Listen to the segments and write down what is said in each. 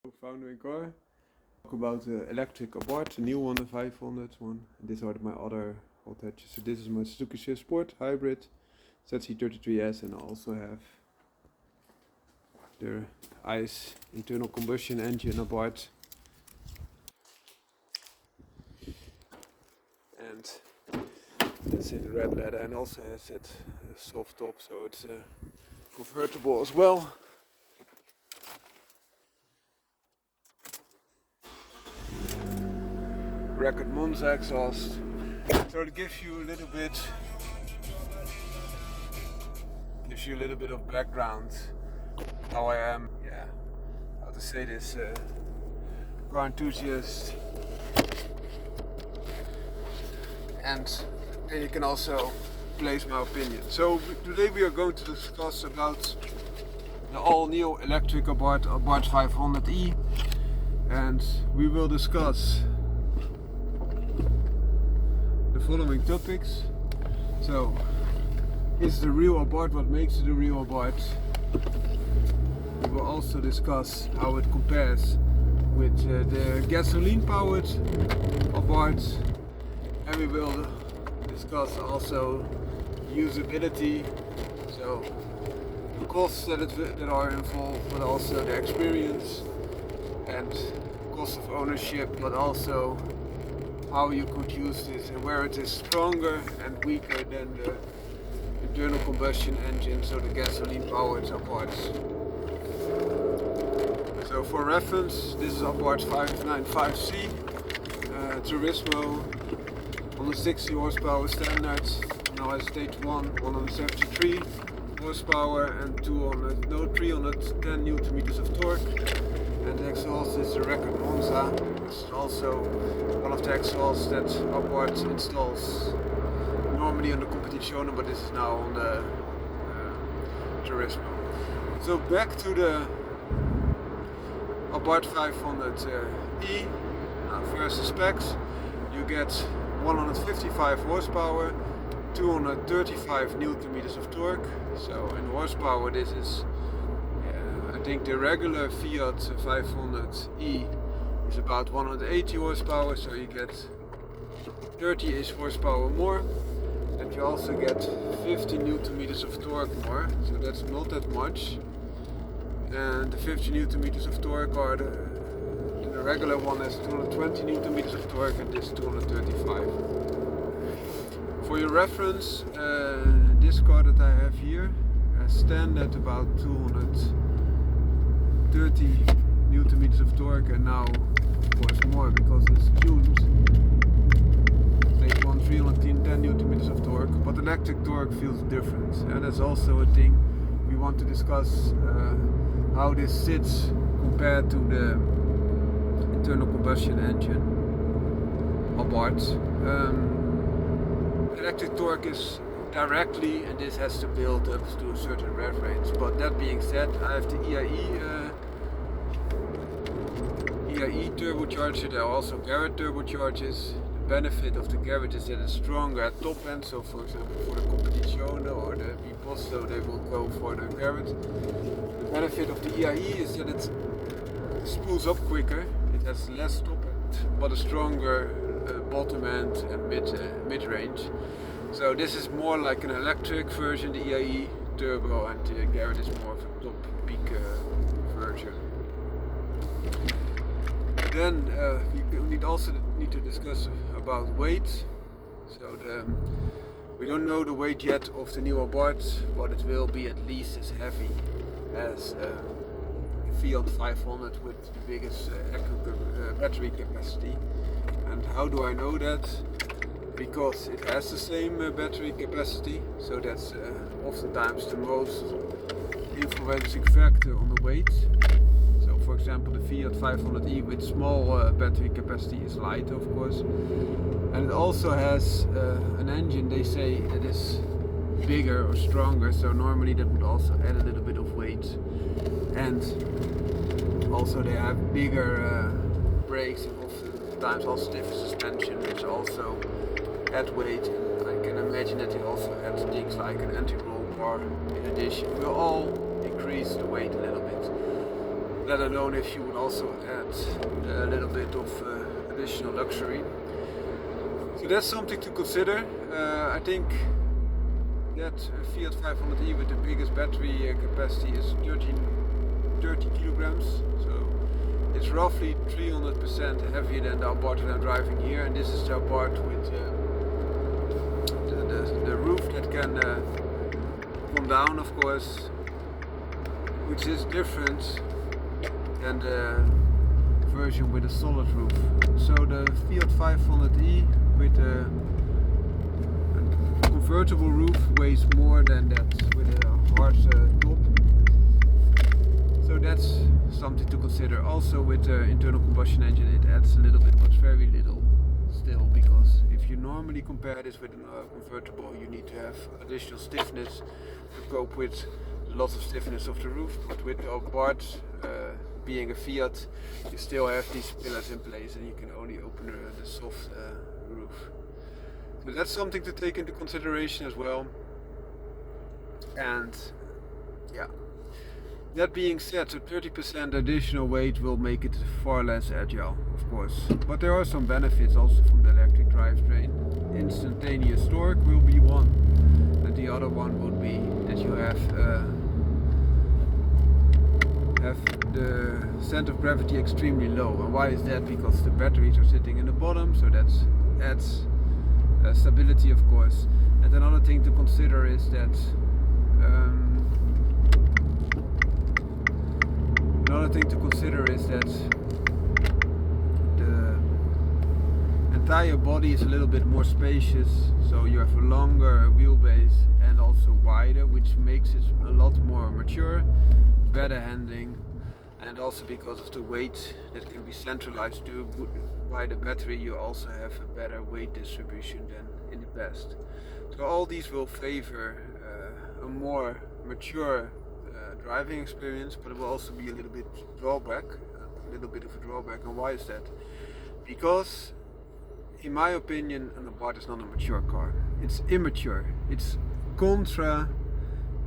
Co-founder in car. Talk about the electric Abarth, the new one, the 500 one. These are my other hot hatches. So this is my Suzuki Swift Sport hybrid, ZC33S, and I also have the ICE internal combustion engine Abarth. And that's in red leather, and also has that soft top, so it's convertible as well. Record Monza exhaust. So it gives you a little bit of background how I am, how to say this, car enthusiast. And then you can also place my opinion. So today we are going to discuss about the all new electric Abarth 500e, and we will discuss the following topics. So, is the real Abarth what makes it a real Abarth? We will also discuss how it compares with the gasoline powered Abarth, and we will discuss also usability, so the costs that are involved, but also the experience and cost of ownership, but also how you could use this and where it is stronger and weaker than the internal combustion engines or the gasoline powered Abarths. So for reference, this is Abarth 595C Turismo, 160 horsepower standard, now has stage 1, 173 horsepower and 310 newton meters of torque. And the exhaust is the Record Monza, which is also one of the exhausts that Abarth installs normally on the Competizione, but this is now on the Turismo. So back to the Abarth 500e. Now first the specs. You get 155 horsepower, 235 newton meters of torque. So in horsepower this is, I think the regular Fiat 500e is about 180 horsepower, so you get 30-ish horsepower more, and you also get 50 newton meters of torque more, so that's not that much. And the 50 newton meters of torque are the regular one has 220 newton meters of torque, and this 235. For your reference, this car that I have here has standard about 230 newton meters of torque, and now of course more because it's tuned. Stage 1 310 newton meters of torque, but electric torque feels different, and that's also a thing we want to discuss, how this sits compared to the internal combustion engine Abarth. Electric torque is directly, and this has to build up to a certain rev range. But that being said, I have the EIE turbocharger. There are also Garrett turbochargers. The benefit of the Garrett is that it's stronger at top end. So for example, for the Competizione or the Biposto, they will go for the Garrett. The benefit of the EIE is that it spools up quicker. It has less top end, but a stronger bottom end and mid range. So this is more like an electric version, the EIE turbo, and the Garrett is more of a top peak version. Then we also need to discuss about weight. So we don't know the weight yet of the new Abarth, but it will be at least as heavy as Fiat 500 with the biggest battery capacity. And how do I know that? Because it has the same battery capacity, so that's oftentimes the most influencing factor on the weight. So for example, the Fiat 500e with small battery capacity is light, of course, and it also has an engine, they say, that is bigger or stronger, so normally that would also add a little bit of weight. And also they have bigger brakes and oftentimes also stiffer suspension, which also add weight. And I can imagine that they also add things like an anti-roll bar in addition. Will all increase the weight a little bit. let alone if you would also add a little bit of additional luxury. So that's something to consider. I think that Fiat 500e with the biggest battery capacity is 30 kilograms, so it's roughly 300% heavier than the Abarth that I'm driving here, and this is the Abarth with the roof that can come down, of course, which is different than the version with a solid roof. So the Fiat 500e with a convertible roof weighs more than that with a hard top. So that's something to consider. Also with the internal combustion engine it adds a little bit, but very little still, because if you normally compare this with a convertible, you need to have additional stiffness to cope with lots of stiffness of the roof. But with the Abarth, being a Fiat, you still have these pillars in place and you can only open the soft roof. So that's something to take into consideration as well. And yeah, that being said, so 30% additional weight will make it far less agile, of course. But there are some benefits also from the electric drivetrain. Instantaneous torque will be one, and the other one would be that you have the center of gravity extremely low. And why is that? Because the batteries are sitting in the bottom, so that adds stability, of course. And another thing to consider is that the entire body is a little bit more spacious, so you have a longer wheelbase and also wider, which makes it a lot more mature, better handling, and also because of the weight that can be centralized by the battery, you also have a better weight distribution than in the past. So all these will favor a more mature driving experience, but it will also be a little bit of a drawback. And why is that? Because in my opinion, an Abarth is not a mature car. It's immature. It's contra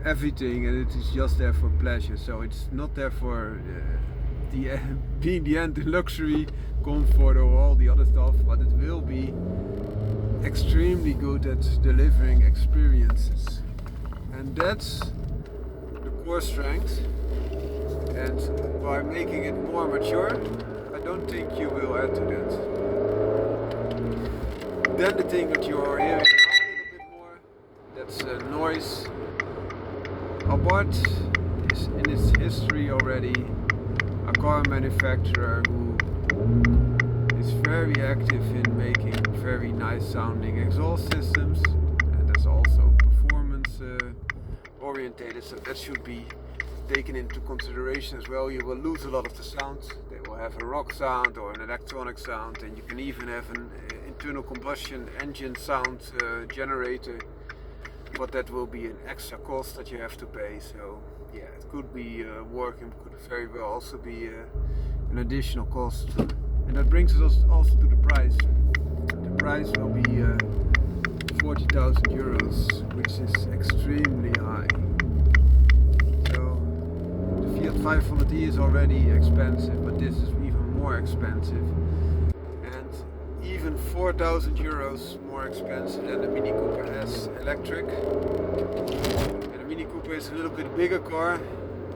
everything, and it is just there for pleasure. So it's not there for being the end luxury, comfort, or all the other stuff, but it will be extremely good at delivering experiences. And that's the core strength. And by making it more mature, I don't think you will add to that. Then the thing that you are hearing now a little bit more, that's noise. Abarth is in its history already a car manufacturer who is very active in making very nice sounding exhaust systems, and that's also performance orientated, so that should be taken into consideration as well. You will lose a lot of the sound. They will have a rock sound or an electronic sound, and you can even have an internal combustion engine sound generator, but that will be an extra cost that you have to pay. So yeah, it could be working, could very well also be an additional cost. And that brings us also to the price. The price will be 40,000 euros, which is extremely high. So the Fiat 500e is already expensive, but this is even more expensive. And even 4,000 euros more expensive than the Mini Cooper S electric. And the Mini Cooper is a little bit bigger car.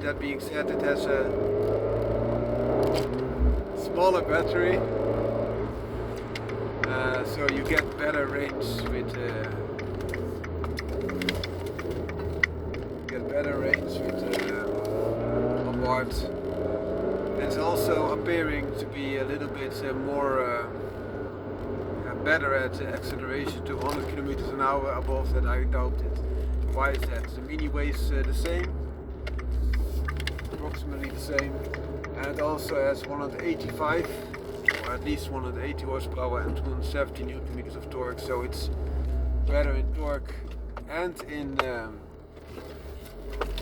That being said, it has a smaller battery, so you get better range with Abarth. It's also appearing to be a little bit more better at acceleration to 100 kilometers an hour. Above that, I doubt it. Why is that? The Mini weighs the same, approximately the same, and it also has 185 or at least 180 horsepower and 270 newton meters of torque, so it's better in torque and in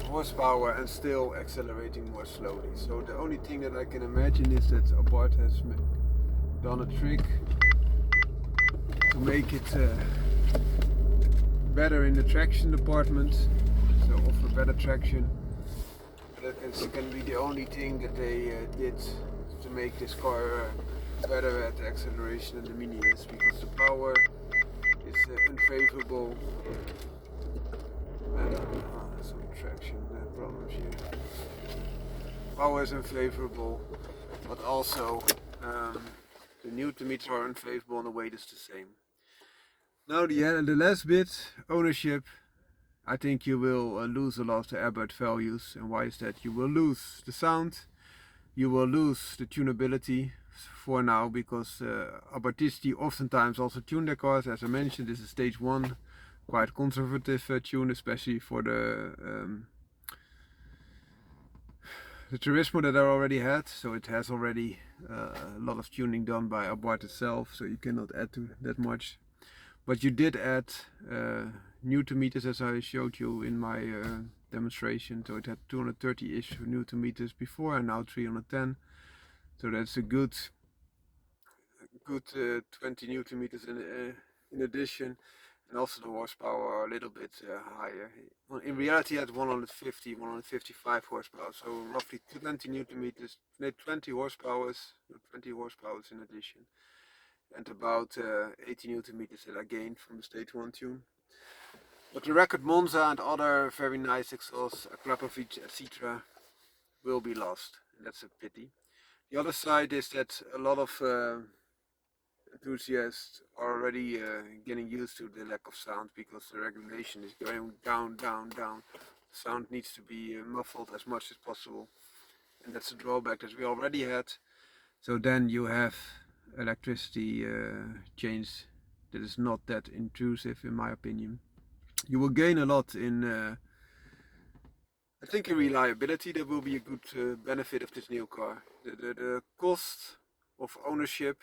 horsepower, and still accelerating more slowly. So the only thing that I can imagine is that Abarth has done a trick to make it better in the traction department, so offer better traction. can be the only thing that they did to make this car better at the acceleration than the Mini is, because the power is unfavorable. And some traction problems here. Power is unfavorable, but also the Newton meters are unfavorable and the weight is the same. Now the last bit, ownership. I think you will lose a lot of the Abarth values. And why is that? You will lose the sound, you will lose the tunability for now, because Abarthisti oftentimes also tune their cars. As I mentioned, this is stage 1, quite conservative tune, especially for the Turismo that I already had. So it has already a lot of tuning done by Abarth itself, so you cannot add to that much. But you did add Newton meters, as I showed you in my demonstration. So it had 230-ish Newton meters before, and now 310. So that's a good 20 Newton meters in addition. And also the horsepower are a little bit higher. Well, in reality, it had 150, 155 horsepower. So roughly 20 Newton meters, 20 horsepowers in addition. And about 80 Newton meters that I gained from the stage 1 tune. But the record Monza and other very nice exhausts, Akrapovic, etc. will be lost. And that's a pity. The other side is that a lot of enthusiasts are already getting used to the lack of sound, because the regulation is going down, down, down. The sound needs to be muffled as much as possible. And that's a drawback that we already had. So then you have electricity change that is not that intrusive, in my opinion. You will gain a lot in I think in reliability. That will be a good benefit of this new car. The cost of ownership,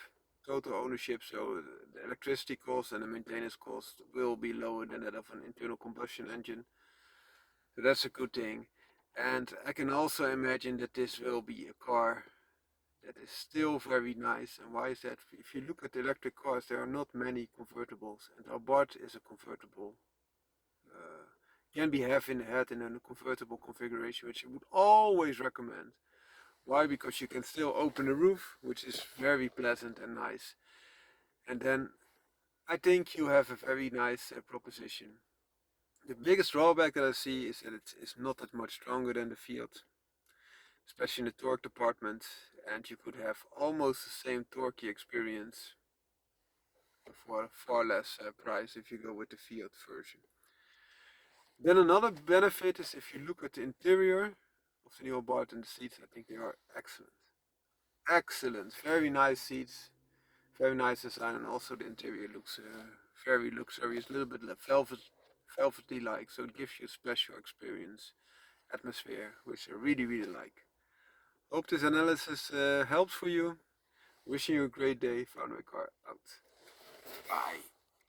total ownership, so the electricity cost and the maintenance cost will be lower than that of an internal combustion engine. So that's a good thing. And I can also imagine that this will be a car that is still very nice. And why is that? If you look at the electric cars, there are not many convertibles, and Abarth is a convertible. Can be had in a convertible configuration, which I would always recommend. Why? Because you can still open the roof, which is very pleasant and nice. And then I think you have a very nice proposition. The biggest drawback that I see is that it is not that much stronger than the Fiat, especially in the torque department, and you could have almost the same torque experience for far less price if you go with the Fiat version. Then another benefit is if you look at the interior of the new Abarth and the seats, I think they are excellent. Excellent, very nice seats, very nice design, and also the interior looks very luxurious, a little bit velvety like, so it gives you a special experience, atmosphere, which I really, really like. Hope this analysis helps for you. Wishing you a great day. Found my car out. Bye.